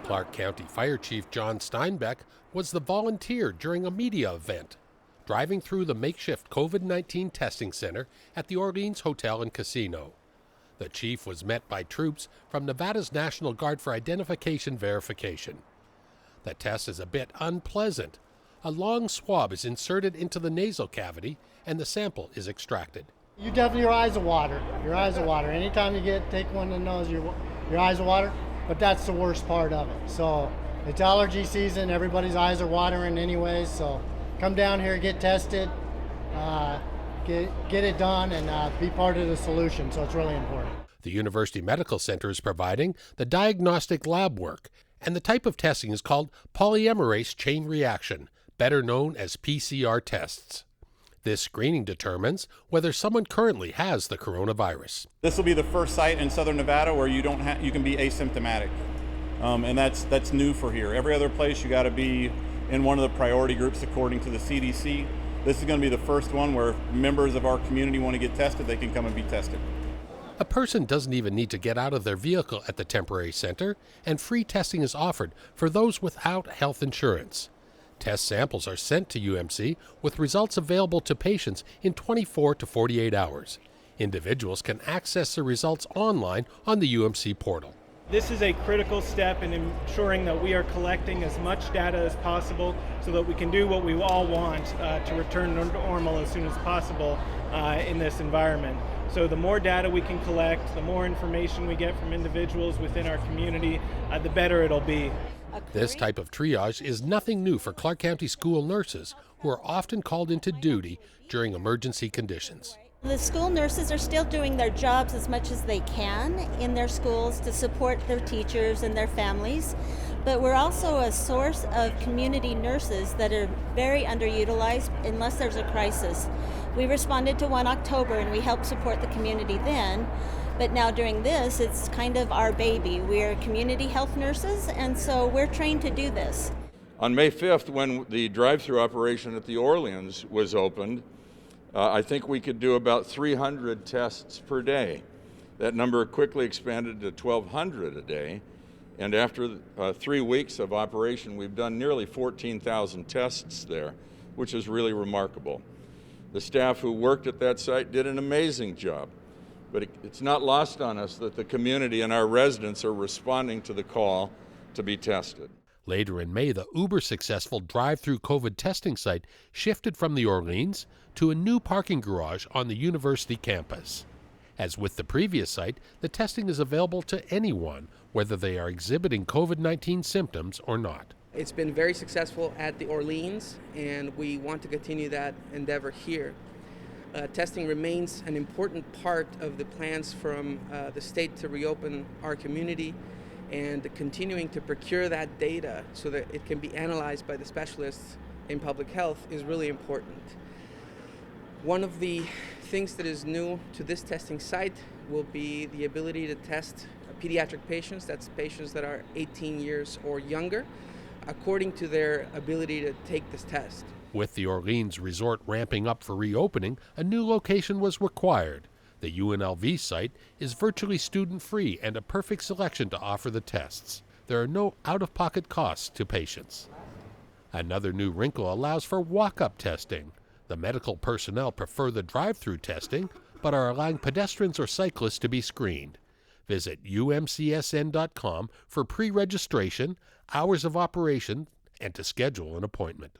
Clark County Fire Chief John Steinbeck was the volunteer during a media event, driving through the makeshift COVID-19 testing center at the Orleans Hotel and Casino. The chief was met by troops from Nevada's National Guard for identification verification. The test is a bit unpleasant. A long swab is inserted into the nasal cavity and the sample is extracted. You definitely, your eyes will water. Your eyes will water. Anytime you take one in the nose, your eyes will water. But that's the worst part of it. So it's allergy season. Everybody's eyes are watering anyways. So come down here, get tested, get it done, and be part of the solution. So it's really important. The University Medical Center is providing the diagnostic lab work, and the type of testing is called polymerase chain reaction, better known as PCR tests. This screening determines whether someone currently has the coronavirus. This will be the first site in Southern Nevada where you can be asymptomatic, and that's new for here. Every other place you got to be in one of the priority groups according to the CDC. This is going to be the first one where members of our community want to get tested, they can come and be tested. A person doesn't even need to get out of their vehicle at the temporary center, and free testing is offered for those without health insurance. Test samples are sent to UMC with results available to patients in 24 to 48 hours. Individuals can access the results online on the UMC portal. This is a critical step in ensuring that we are collecting as much data as possible so that we can do what we all want to return to normal as soon as possible in this environment. So the more data we can collect, the more information we get from individuals within our community, the better it'll be. This type of triage is nothing new for Clark County school nurses, who are often called into duty during emergency conditions. The school nurses are still doing their jobs as much as they can in their schools to support their teachers and their families, but we're also a source of community nurses that are very underutilized unless there's a crisis. We responded to 1 October and we helped support the community then, but now during this, it's kind of our baby. We're community health nurses, and so we're trained to do this. On May 5th, when the drive-through operation at the Orleans was opened, I think we could do about 300 tests per day. That number quickly expanded to 1,200 a day, and after 3 weeks of operation, we've done nearly 14,000 tests there, which is really remarkable. The staff who worked at that site did an amazing job. But it's not lost on us that the community and our residents are responding to the call to be tested. Later in May, the uber-successful drive-through COVID testing site shifted from the Orleans to a new parking garage on the university campus. As with the previous site, the testing is available to anyone, whether they are exhibiting COVID-19 symptoms or not. It's been very successful at the Orleans, and we want to continue that endeavor here. Testing remains an important part of the plans from the state to reopen our community, and continuing to procure that data so that it can be analyzed by the specialists in public health is really important. One of the things that is new to this testing site will be the ability to test pediatric patients, that's patients that are 18 years or younger, according to their ability to take this test. With the Orleans resort ramping up for reopening, a new location was required. The UNLV site is virtually student-free and a perfect selection to offer the tests. There are no out-of-pocket costs to patients. Another new wrinkle allows for walk-up testing. The medical personnel prefer the drive-through testing, but are allowing pedestrians or cyclists to be screened. Visit umcsn.com for pre-registration, hours of operation, and to schedule an appointment.